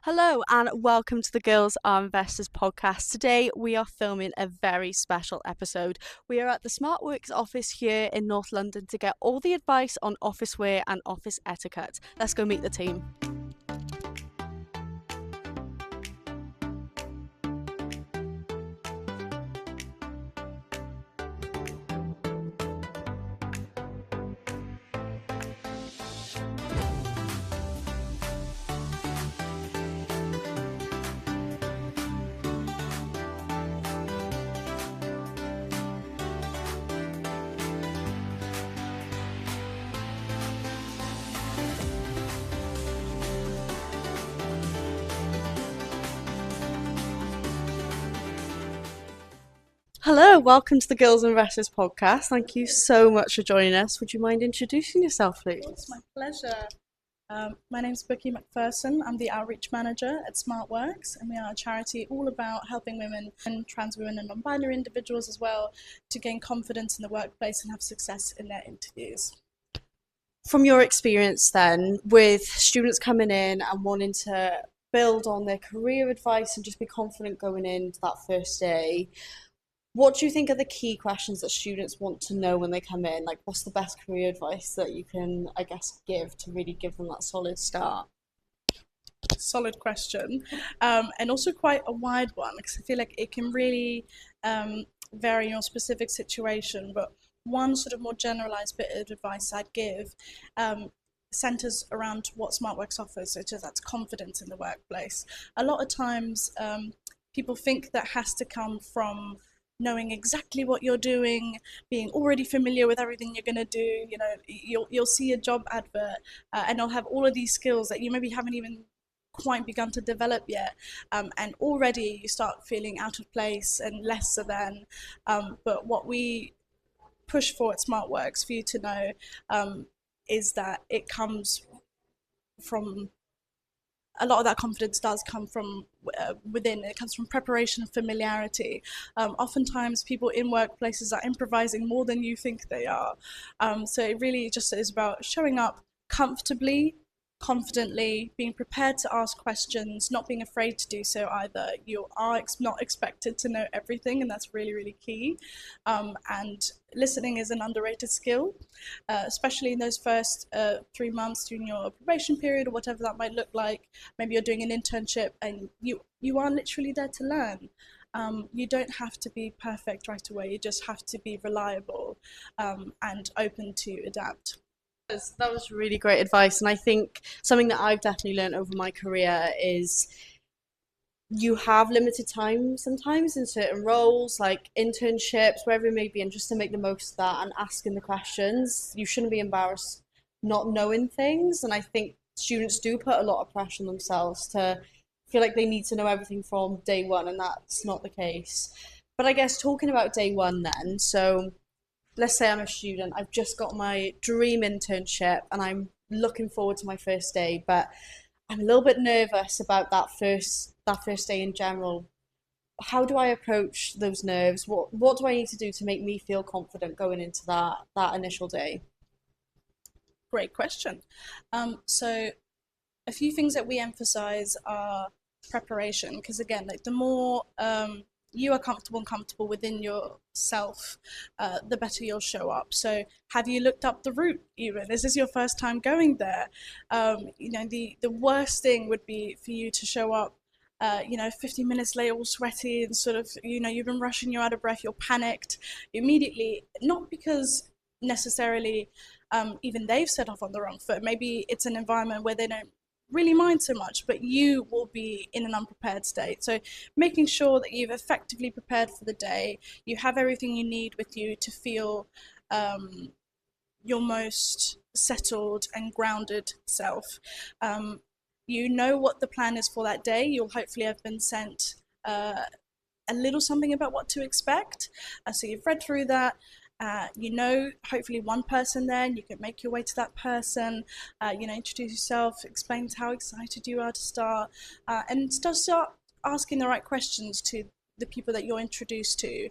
Hello and welcome to the Girls Are Investors podcast. Today we are filming a very special episode. We are at the SmartWorks office here in North London to get all the advice on office wear and office etiquette. Let's go meet the team. Hello, welcome to the Girls Are Investors podcast. Thank you so much for joining us. Would you mind introducing yourself, please? It's my pleasure. My name's Buki McPherson. I'm the outreach manager at SmartWorks, and we are a charity all about helping women and trans women and non-binary individuals as well to gain confidence in the workplace and have success in their interviews. From your experience then, with students coming in and wanting to build on their career advice and just be confident going into that first day, what do you think are the key questions that students want to know when they come in? Like, what's the best career advice that you can, give to really give them that solid start? Solid question, and also quite a wide one, because I feel like it can really vary in your specific situation. But one sort of more generalized bit of advice I'd give centers around what SmartWorks offers, which is that's confidence in the workplace. A lot of times people think that has to come from knowing exactly what you're doing, being already familiar with everything you're going to do. You know, you'll see a job advert and it'll have all of these skills that you maybe haven't even quite begun to develop yet, and already you start feeling out of place and lesser than. But what we push for at SmartWorks for you to know is that it comes from a lot of that confidence does come from within. It comes from preparation and familiarity. Oftentimes people in workplaces are improvising more than you think they are. So it really just is about showing up comfortably, confidently, being prepared to ask questions, not being afraid to do so either. You are not expected to know everything, and that's really, really key. And listening is an underrated skill, especially in those first 3 months during your probation period or whatever that might look like. Maybe you're doing an internship and you are literally there to learn. You don't have to be perfect right away. You just have to be reliable and open to adapt. That was really great advice, and I think something that I've definitely learned over my career is you have limited time sometimes in certain roles, like internships, wherever it may be, and just to make the most of that and asking the questions. You shouldn't be embarrassed not knowing things, and I think students do put a lot of pressure on themselves to feel like they need to know everything from day one, and that's not the case. But I guess talking about day one then, so let's say I'm a student, I've just got my dream internship and I'm looking forward to my first day, but I'm a little bit nervous about that first day in general. How do I approach those nerves? What do I need to do to make me feel confident going into that initial day? Great question. So a few things that we emphasize are preparation, because again, like the more you are comfortable and comfortable within yourself, the better you'll show up. So have you looked up the route even? Is this your first time going there? You know, the worst thing would be for you to show up 15 minutes later, all sweaty and sort of, you've been rushing, you're out of breath, you're panicked immediately, not because necessarily even they've set off on the wrong foot. Maybe it's an environment where they don't really mind so much, but you will be in an unprepared state. So making sure that you've effectively prepared for the day, you have everything you need with you to feel your most settled and grounded self. You know what the plan is for that day. You'll hopefully have been sent a little something about what to expect. So you've read through that. Hopefully one person there, and you can make your way to that person, introduce yourself, explain how excited you are to start, and start asking the right questions to the people that you're introduced to.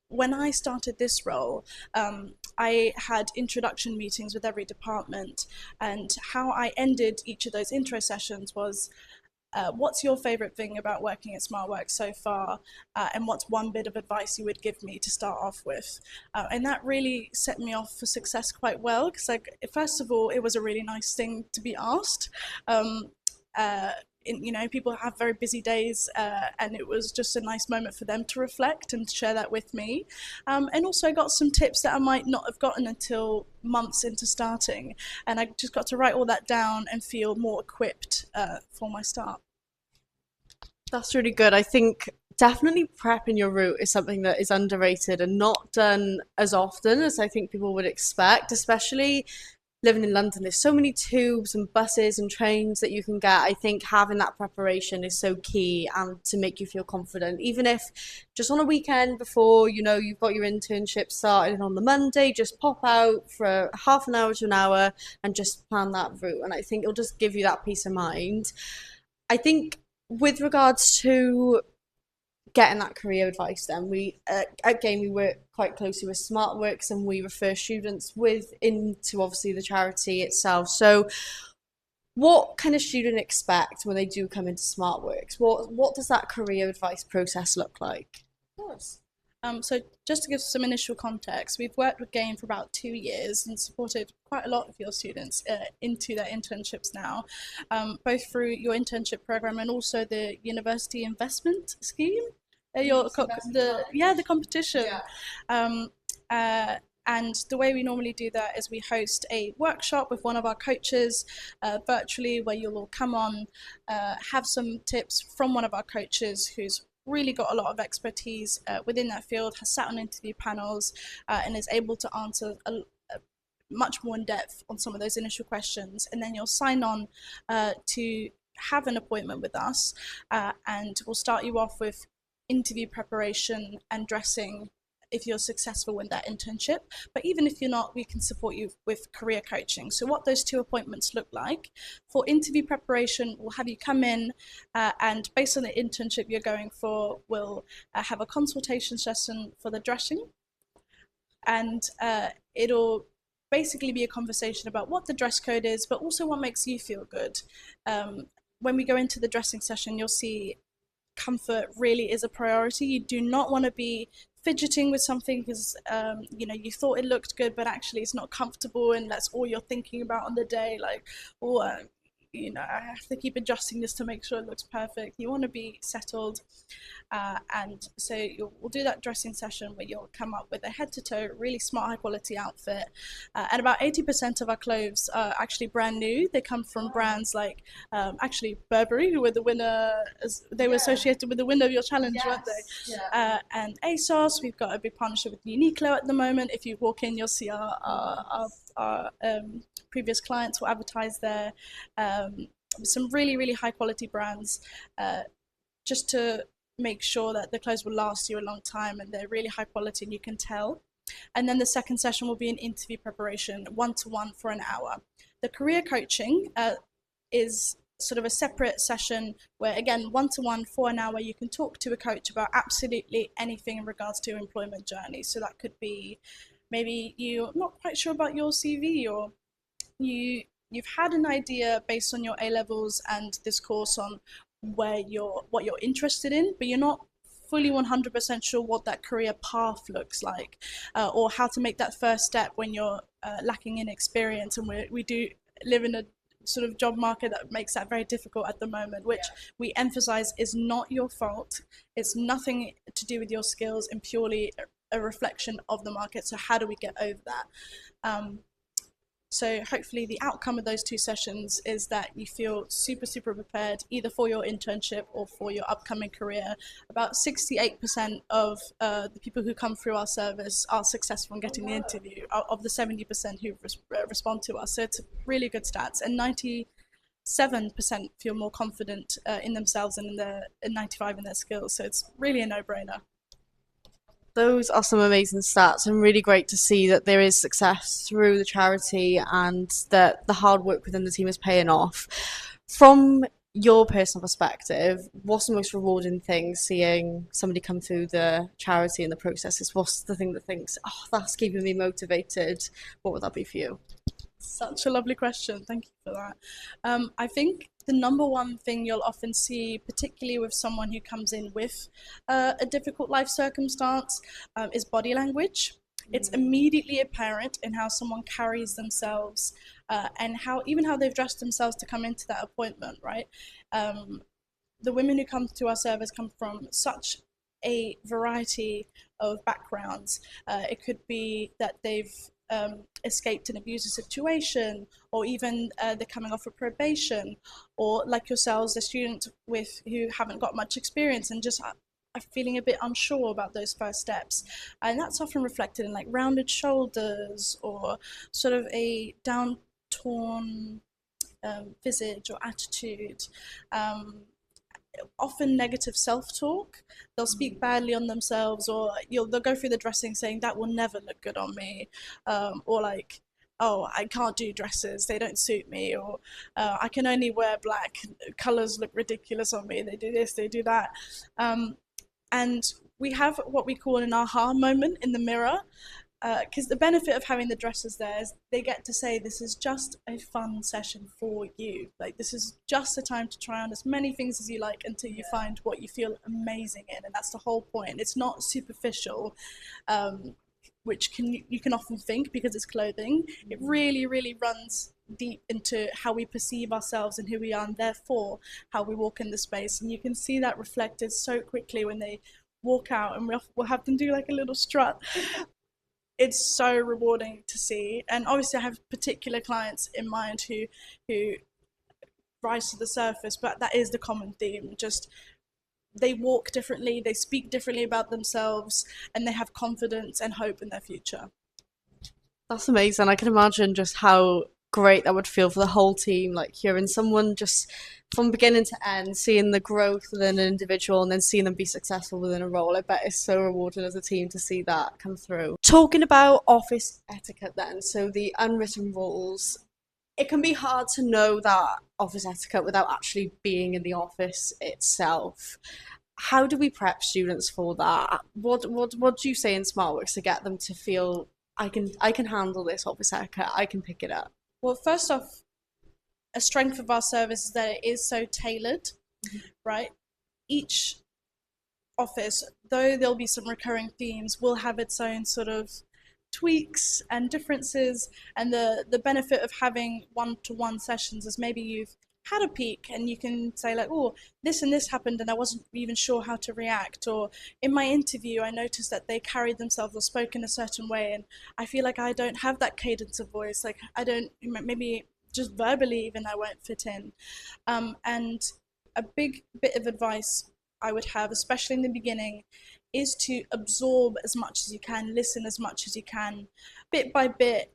When I started this role, I had introduction meetings with every department, and how I ended each of those intro sessions was what's your favorite thing about working at SmartWorks so far? And what's one bit of advice you would give me to start off with? And that really set me off for success quite well, because like, first of all, it was a really nice thing to be asked. Um, uh, People have very busy days, and it was just a nice moment for them to reflect and share that with me. And also I got some tips that I might not have gotten until months into starting, and I just got to write all that down and feel more equipped for my start. That's really good. I think definitely prepping your route is something that is underrated and not done as often as I think people would expect, especially living in London. There's so many tubes and buses and trains that you can get. I think having that preparation is so key and to make you feel confident. Even if just on a weekend before, you've got your internship started on the Monday, just pop out for half an hour to an hour and just plan that route. And I think it'll just give you that peace of mind. I think with regards to getting that career advice, then we again we work quite closely with SmartWorks and we refer students into obviously the charity itself. So what can a student expect when they do come into SmartWorks? What does that career advice process look like? Of course. So just to give some initial context, we've worked with GAIN for about 2 years and supported quite a lot of your students into their internships now, both through your internship program and also the university investment scheme. The competition. Yeah. And the way we normally do that is we host a workshop with one of our coaches virtually, where you'll all come on, have some tips from one of our coaches who's really got a lot of expertise within that field, has sat on interview panels, and is able to answer much more in depth on some of those initial questions. And then you'll sign on to have an appointment with us, and we'll start you off with interview preparation and dressing if you're successful in that internship. But even if you're not, we can support you with career coaching. So what those 2 appointments look like: for interview preparation, we'll have you come in and based on the internship you're going for, we'll have a consultation session for the dressing, and it'll basically be a conversation about what the dress code is, but also what makes you feel good. When we go into the dressing session, you'll see comfort really is a priority. You do not want to be fidgeting with something because you thought it looked good, but actually it's not comfortable, and that's all you're thinking about on the day. Like, oh, I have to keep adjusting this to make sure it looks perfect. You want to be settled, and so we'll do that dressing session where you'll come up with a head-to-toe, really smart, high-quality outfit. And about 80% of our clothes are actually brand new. They come from brands like actually Burberry, who were the winner. They were associated with the winner of your challenge, weren't they? Yeah. And ASOS. We've got a big partnership with Uniqlo at the moment. If you walk in, you'll see our previous clients will advertise there. Some really, really high quality brands, just to make sure that the clothes will last you a long time and they're really high quality and you can tell. And then the second session will be an interview preparation, 1-to-1 for an hour. The career coaching is sort of a separate session where, again, 1-to-1 for an hour, you can talk to a coach about absolutely anything in regards to your employment journey. So that could be maybe you're not quite sure about your CV, or you've had an idea based on your A-levels and this course on what you're interested in, but you're not fully 100% sure what that career path looks like, or how to make that first step when you're lacking in experience. And we do live in a sort of job market that makes that very difficult at the moment, which we emphasize is not your fault. It's nothing to do with your skills and purely a reflection of the market. So how do we get over that? So hopefully the outcome of those 2 sessions is that you feel super, super prepared either for your internship or for your upcoming career. About 68% of the people who come through our service are successful in getting the interview, of the 70% who respond to us. So it's really good stats. And 97% feel more confident in themselves and 95% in their skills. So it's really a no-brainer. Those are some amazing stats, and really great to see that there is success through the charity and that the hard work within the team is paying off. From your personal perspective, what's the most rewarding thing seeing somebody come through the charity and the processes? What's the thing that thinks, oh, that's keeping me motivated? What would that be for you? Such a lovely question. Thank you for that. I think the number one thing you'll often see, particularly with someone who comes in with a difficult life circumstance, is body language. It's immediately apparent in how someone carries themselves and how even how they've dressed themselves to come into that appointment, right? The women who come to our service come from such a variety of backgrounds. It could be that they've escaped an abusive situation, or even they're coming off of probation, or like yourselves, a student with who haven't got much experience and just are feeling a bit unsure about those first steps. And that's often reflected in like rounded shoulders or sort of a down torn visage or attitude. Often negative self-talk. They'll speak badly on themselves, or they'll go through the dressing saying that will never look good on me, or like, oh, I can't do dresses, they don't suit me, or I can only wear black, colors look ridiculous on me, they do this, they do that. And we have what we call an aha moment in the mirror, because the benefit of having the dressers there is they get to say this is just a fun session for you. Like, this is just a time to try on as many things as you like until you find what you feel amazing in, and that's the whole point. It's not superficial, which you can often think because it's clothing. It really, really runs deep into how we perceive ourselves and who we are, and therefore how we walk in the space. And you can see that reflected so quickly when they walk out, and we'll have them do like a little strut. It's so rewarding to see. And obviously I have particular clients in mind who rise to the surface, but that is the common theme. Just they walk differently, they speak differently about themselves, and they have confidence and hope in their future. That's amazing. I can imagine just how great that would feel for the whole team, like hearing someone just from beginning to end, seeing the growth within an individual and then seeing them be successful within a role. I bet it's so rewarding as a team to see that come through. Talking about office etiquette then, so the unwritten rules, it can be hard to know that office etiquette without actually being in the office itself. How do we prep students for that? What do you say in SmartWorks to get them to feel I can handle this office etiquette, I can pick it up? Well, first off, a strength of our service is that it is so tailored, right? Each office, though there'll be some recurring themes, will have its own sort of tweaks and differences. And the benefit of having one-to-one sessions is maybe you've had a peek and you can say like, oh, this and this happened and I wasn't even sure how to react, or in my interview I noticed that they carried themselves or spoke in a certain way and I feel like I don't have that cadence of voice, like I don't, maybe just verbally even I won't fit in. And a big bit of advice I would have, especially in the beginning, is to absorb as much as you can, listen as much as you can. Bit by bit,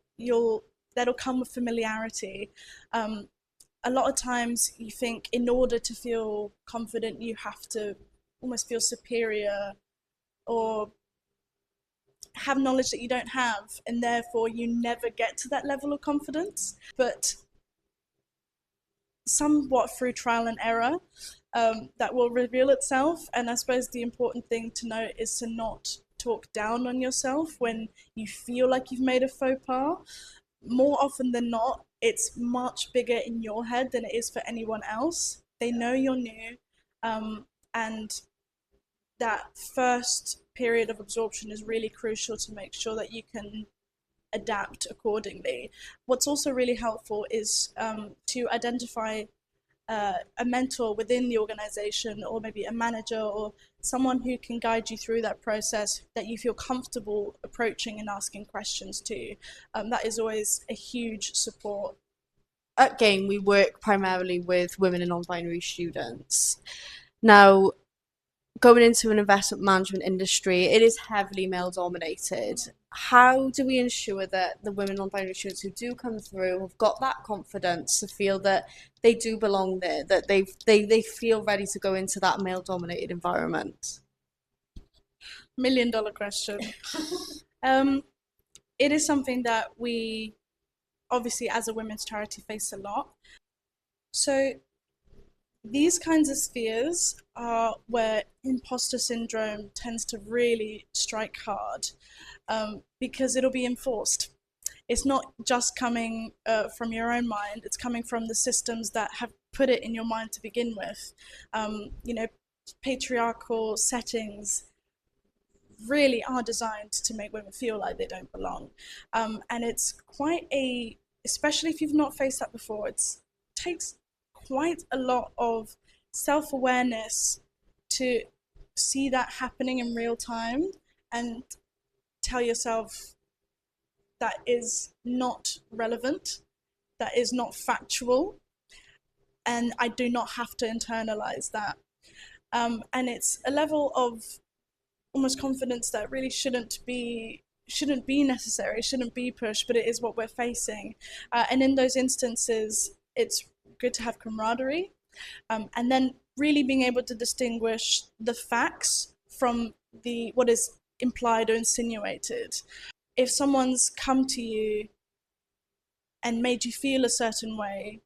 that'll come with familiarity. A lot of times you think in order to feel confident, you have to almost feel superior or have knowledge that you don't have, and therefore you never get to that level of confidence. But somewhat through trial and error, that will reveal itself. And I suppose the important thing to note is to not talk down on yourself when you feel like you've made a faux pas. More often than not, it's much bigger in your head than it is for anyone else. They know you're new, and that first period of absorption is really crucial to make sure that you can adapt accordingly. What's also really helpful is to identify a mentor within the organization, or maybe a manager or someone who can guide you through that process that you feel comfortable approaching and asking questions to. That is always a huge support. At Game, we work primarily with women and non-binary students. Now, going into an investment management industry, it is heavily male dominated. How do we ensure that the women non-binary students who do come through have got that confidence to feel that they do belong there, that they feel ready to go into that male dominated environment? $1 million question. It is something that we obviously as a women's charity face a lot. So these kinds of spheres are where imposter syndrome tends to really strike hard, because it'll be enforced. it's not just coming from your own mind, it's coming from the systems that have put it in your mind to begin with. You know, patriarchal settings really are designed to make women feel like they don't belong. And it's quite a, especially if you've not faced that before, it takes quite a lot of self awareness to see that happening in real time and tell yourself that is not relevant, that is not factual, and I do not have to internalize that. And it's a level of almost confidence that really shouldn't be necessary, shouldn't be pushed, but it is what we're facing. And in those instances, it's good to have camaraderie, and then really being able to distinguish the facts from the what is implied or insinuated. If someone's come to you and made you feel a certain way,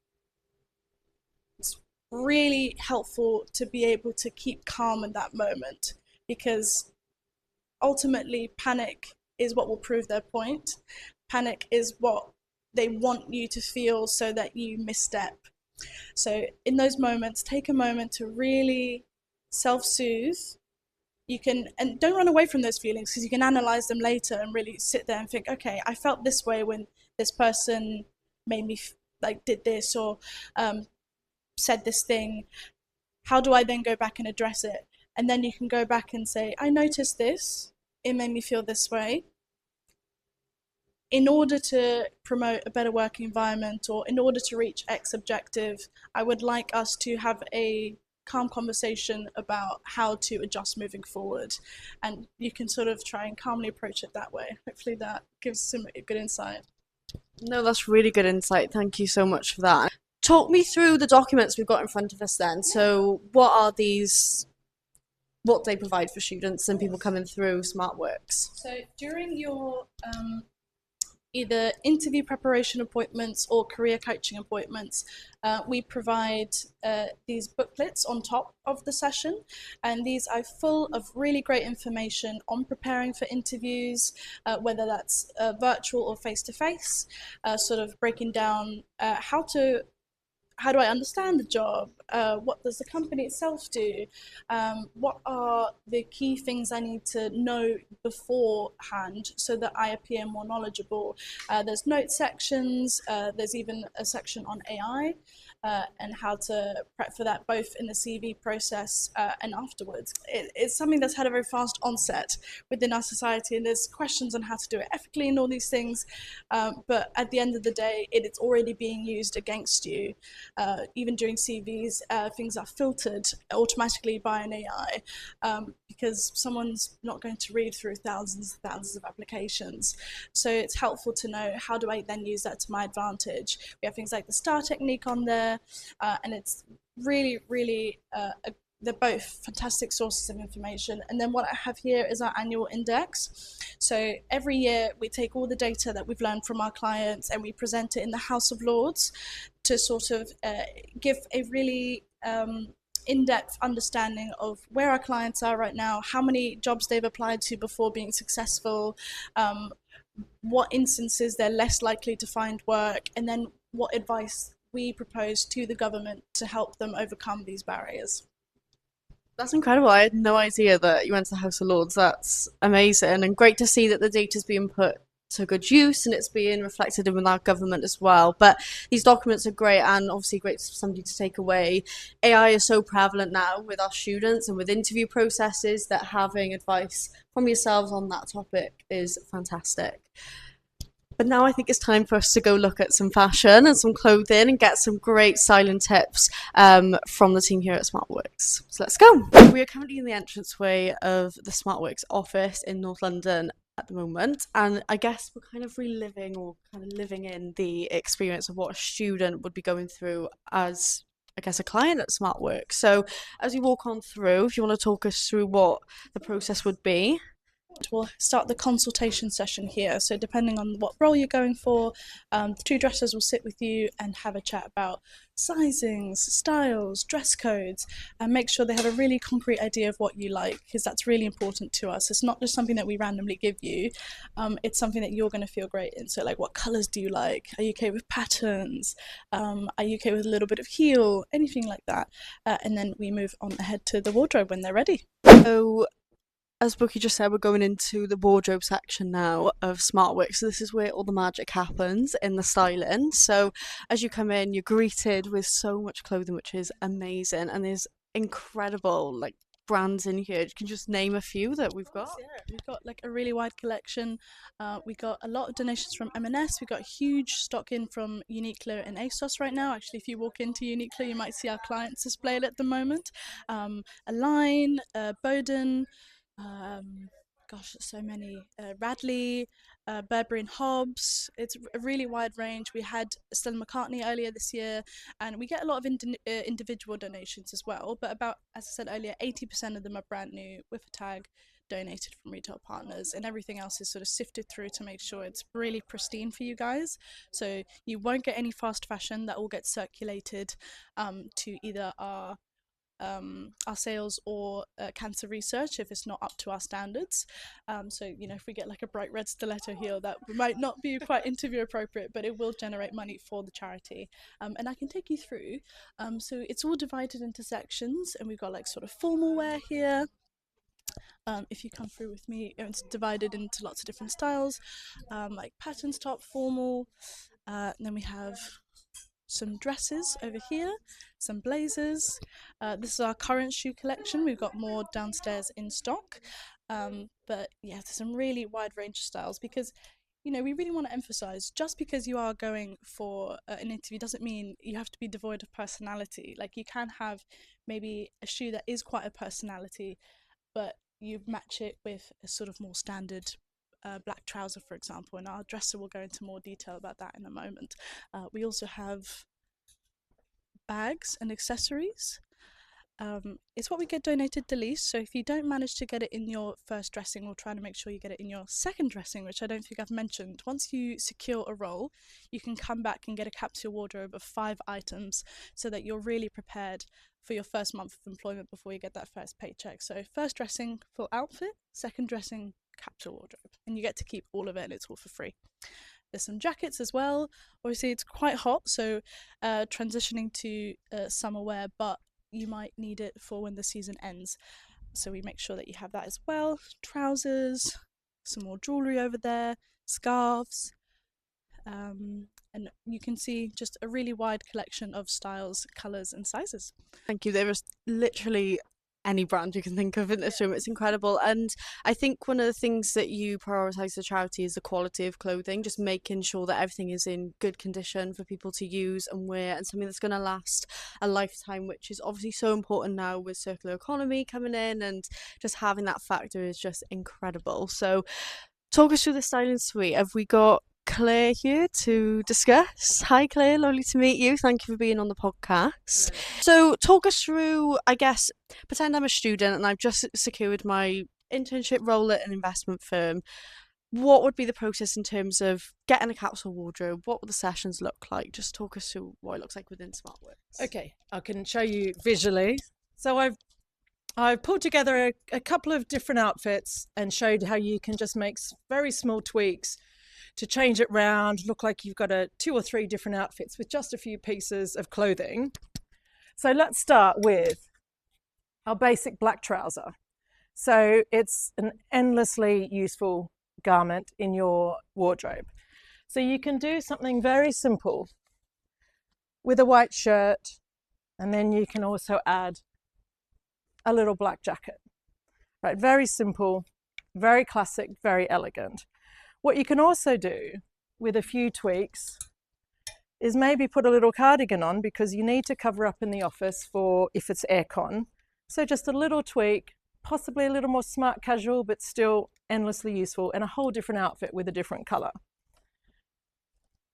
it's really helpful to be able to keep calm in that moment, because ultimately panic is what will prove their point. Panic is what they want you to feel so that you misstep. So in those moments, take a moment to really self-soothe. You can, and don't run away from those feelings, because you can analyze them later and really sit there and think, okay, I felt this way when this person made me like did this, or said this thing. How do I then go back and address it? And then you can go back and say, I noticed this, it made me feel this way. In order to promote a better working environment, or in order to reach X objective, I would like us to have a calm conversation about how to adjust moving forward. And you can sort of try and calmly approach it that way. Hopefully that gives some good insight. No, that's really good insight. Thank you so much for that. Talk me through the documents we've got in front of us then. So what are these, what they provide for students and people coming through SmartWorks? So during your either interview preparation appointments or career coaching appointments, we provide these booklets on top of the session, and these are full of really great information on preparing for interviews, whether that's virtual or face-to-face, sort of breaking down how do I understand the job? What does the company itself do? What are the key things I need to know beforehand so that I appear more knowledgeable? There's note sections, there's even a section on AI, and how to prep for that both in the CV process and afterwards. It's something that's had a very fast onset within our society, and there's questions on how to do it ethically and all these things, but at the end of the day, it's already being used against you. Even during CVs, things are filtered automatically by an AI, because someone's not going to read through thousands and thousands of applications. So it's helpful to know, how do I then use that to my advantage? We have things like the STAR technique on there, and it's really, really they're both fantastic sources of information. And then what I have here is our annual index. So every year we take all the data that we've learned from our clients and we present it in the House of Lords to sort of give a really in-depth understanding of where our clients are right now, how many jobs they've applied to before being successful, what instances they're less likely to find work, and then what advice we propose to the government to help them overcome these barriers. That's incredible. I had no idea that you went to the House of Lords. That's amazing, and great to see that the data is being put to good use and it's being reflected in our government as well. But these documents are great, and obviously great for somebody to take away. AI is so prevalent now with our students and with interview processes that having advice from yourselves on that topic is fantastic. But now I think it's time for us to go look at some fashion and some clothing and get some great styling tips from the team here at SmartWorks. So let's go. We are currently in the entranceway of the SmartWorks office in North London at the moment, and I guess we're kind of reliving or kind of living in the experience of what a student would be going through as, I guess, a client at SmartWorks. So as we walk on through, if you want to talk us through what the process would be. we'll start the consultation session here. So depending on what role you're going for, the two dressers will sit with you and have a chat about sizings, styles, dress codes, and make sure they have a really concrete idea of what you like, because that's really important to us. It's not just something that we randomly give you, it's something that you're going to feel great in. So like, what colors do you like? Are you okay with patterns? Are you okay with a little bit of heel? Anything like that. And then we move on ahead to the wardrobe when they're ready. So, as Buki just said, we're going into the wardrobe section now of Smartwork. So this is where all the magic happens in the styling. So as you come in, you're greeted with so much clothing, which is amazing, and there's incredible like brands in here. You can just name a few that we've got. Yeah, we've got like a really wide collection. We got a lot of donations from M&S. We got huge stock in from Uniqlo and ASOS right now. Actually, if you walk into Uniqlo, you might see our clients displayed at the moment. Align, Bowden, gosh, so many. Radley, Burberry and Hobbs. It's a really wide range. We had Stella McCartney earlier this year, and we get a lot of individual donations as well. But about, as I said earlier, 80% of them are brand new with a tag, donated from retail partners, and everything else is sort of sifted through to make sure it's really pristine for you guys. So you won't get any fast fashion. That will get circulated to either our sales or cancer research if it's not up to our standards. So, you know, if we get like a bright red stiletto heel, that might not be quite interview appropriate, but it will generate money for the charity. And I can take you through. So it's all divided into sections, and we've got like sort of formal wear here. If you come through with me, it's divided into lots of different styles, like patterns, top, formal. Then we have some dresses over here, some blazers. This is our current shoe collection. We've got more downstairs in stock. But yeah, there's some really wide range of styles, because you know, we really want to emphasize, just because you are going for an interview doesn't mean you have to be devoid of personality. Like, you can have maybe a shoe that is quite a personality, but you match it with a sort of more standard black trouser, for example, and our dresser will go into more detail about that in a moment. We also have bags and accessories. It's what we get donated the least, so if you don't manage to get it in your first dressing, we'll try to make sure you get it in your second dressing, which I don't think I've mentioned. Once you secure a role, you can come back and get a capsule wardrobe of 5 items, so that you're really prepared for your first month of employment before you get that first paycheck. So first dressing, full outfit; second dressing, capsule wardrobe, and you get to keep all of it, and it's all for free. There's some jackets as well. Obviously it's quite hot, so transitioning to summer wear, but you might need it for when the season ends, so we make sure that you have that as well. Trousers, some more jewellery over there, scarves, and you can see just a really wide collection of styles, colours and sizes. Thank you. There is literally any brand you can think of in this room. It's incredible. And I think one of the things that you prioritise the charity is the quality of clothing, just making sure that everything is in good condition for people to use and wear, and something that's going to last a lifetime, which is obviously so important now with circular economy coming in, and just having that factor is just incredible. So talk us through the styling suite. Have we got Claire here to discuss? Hi Claire, lovely to meet you. Thank you for being on the podcast. So talk us through, I guess, pretend I'm a student and I've just secured my internship role at an investment firm. What would be the process in terms of getting a capsule wardrobe? What would the sessions look like? Just talk us through what it looks like within SmartWorks. Okay, I can show you visually. So I've pulled together a couple of different outfits and showed how you can just make very small tweaks to change it round, look like you've got 2 or 3 different outfits with just a few pieces of clothing. So let's start with our basic black trouser. So it's an endlessly useful garment in your wardrobe. So you can do something very simple with a white shirt, and then you can also add a little black jacket. Right, very simple, very classic, very elegant. What you can also do with a few tweaks is maybe put a little cardigan on, because you need to cover up in the office for if it's aircon. So just a little tweak, possibly a little more smart casual, but still endlessly useful, and a whole different outfit with a different color.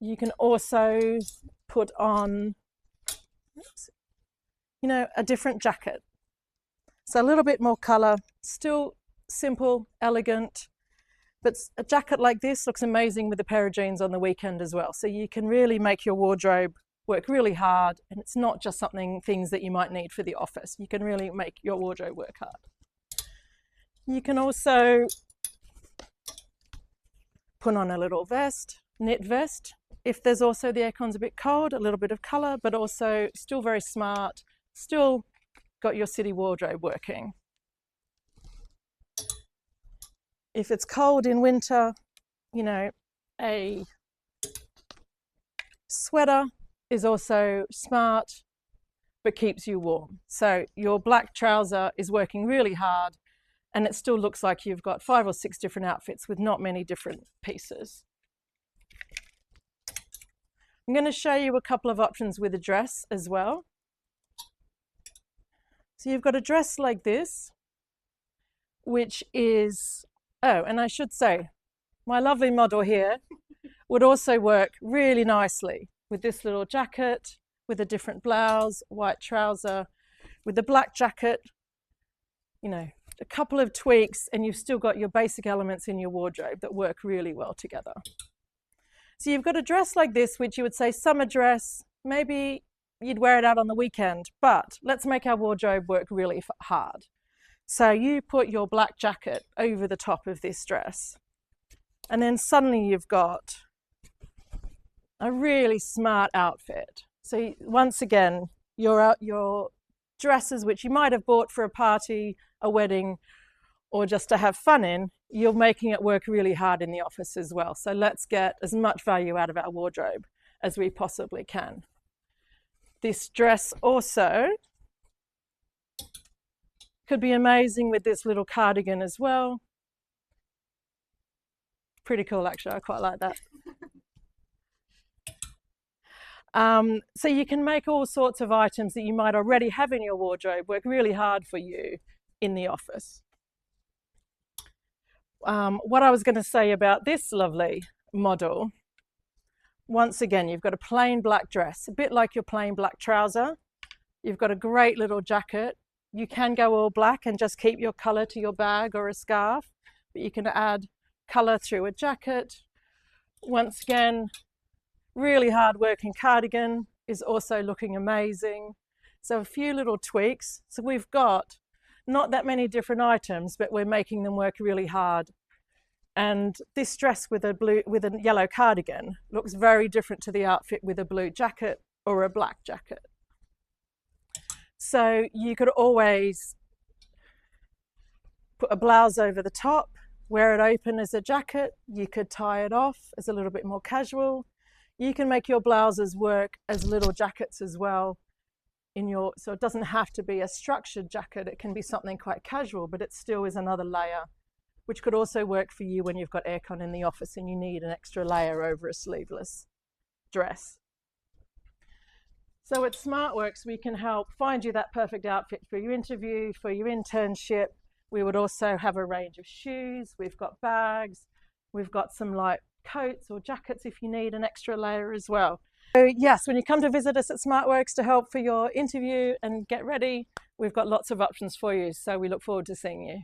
You can also put on, you know, a different jacket. So a little bit more color, still simple, elegant, But a jacket like this looks amazing with a pair of jeans on the weekend as well. So you can really make your wardrobe work really hard, and it's not just things that you might need for the office. You can really make your wardrobe work hard. You can also put on a little vest, knit vest. If there's also the aircon's a bit cold, a little bit of colour, but also still very smart, still got your city wardrobe working. If it's cold in winter, you know, a sweater is also smart, but keeps you warm. So your black trouser is working really hard, and it still looks like you've got 5 or 6 different outfits with not many different pieces. I'm going to show you a couple of options with a dress as well. So you've got a dress like this, which is, oh, and I should say, my lovely model here would also work really nicely with this little jacket, with a different blouse, white trouser, with the black jacket, you know, a couple of tweaks, and you've still got your basic elements in your wardrobe that work really well together. So you've got a dress like this, which you would say summer dress, maybe you'd wear it out on the weekend, but let's make our wardrobe work really hard. So you put your black jacket over the top of this dress, and then suddenly you've got a really smart outfit. So once again, your dresses, which you might have bought for a party, a wedding, or just to have fun in, you're making it work really hard in the office as well. So let's get as much value out of our wardrobe as we possibly can. This dress also could be amazing with this little cardigan as well. Pretty cool, actually. I quite like that. So you can make all sorts of items that you might already have in your wardrobe work really hard for you in the office. What I was going to say about this lovely model, once again, you've got a plain black dress, a bit like your plain black trouser. You've got a great little jacket. You can go all black and just keep your colour to your bag or a scarf, but you can add colour through a jacket. Once again, really hard working cardigan is also looking amazing. So a few little tweaks. So we've got not that many different items, but we're making them work really hard. And this dress with a yellow cardigan looks very different to the outfit with a blue jacket or a black jacket. So you could always put a blouse over the top, wear it open as a jacket. You could tie it off as a little bit more casual. You can make your blouses work as little jackets as well. So it doesn't have to be a structured jacket. It can be something quite casual, but it still is another layer, which could also work for you when you've got aircon in the office and you need an extra layer over a sleeveless dress. So at SmartWorks, we can help find you that perfect outfit for your interview, for your internship. We would also have a range of shoes. We've got bags. We've got some light coats or jackets if you need an extra layer as well. So yes, when you come to visit us at SmartWorks to help for your interview and get ready, we've got lots of options for you. So we look forward to seeing you.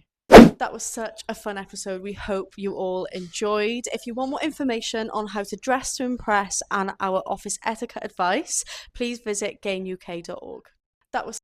That was such a fun episode. We hope you all enjoyed. If you want more information on how to dress to impress and our office etiquette advice, please visit gainuk.org. That was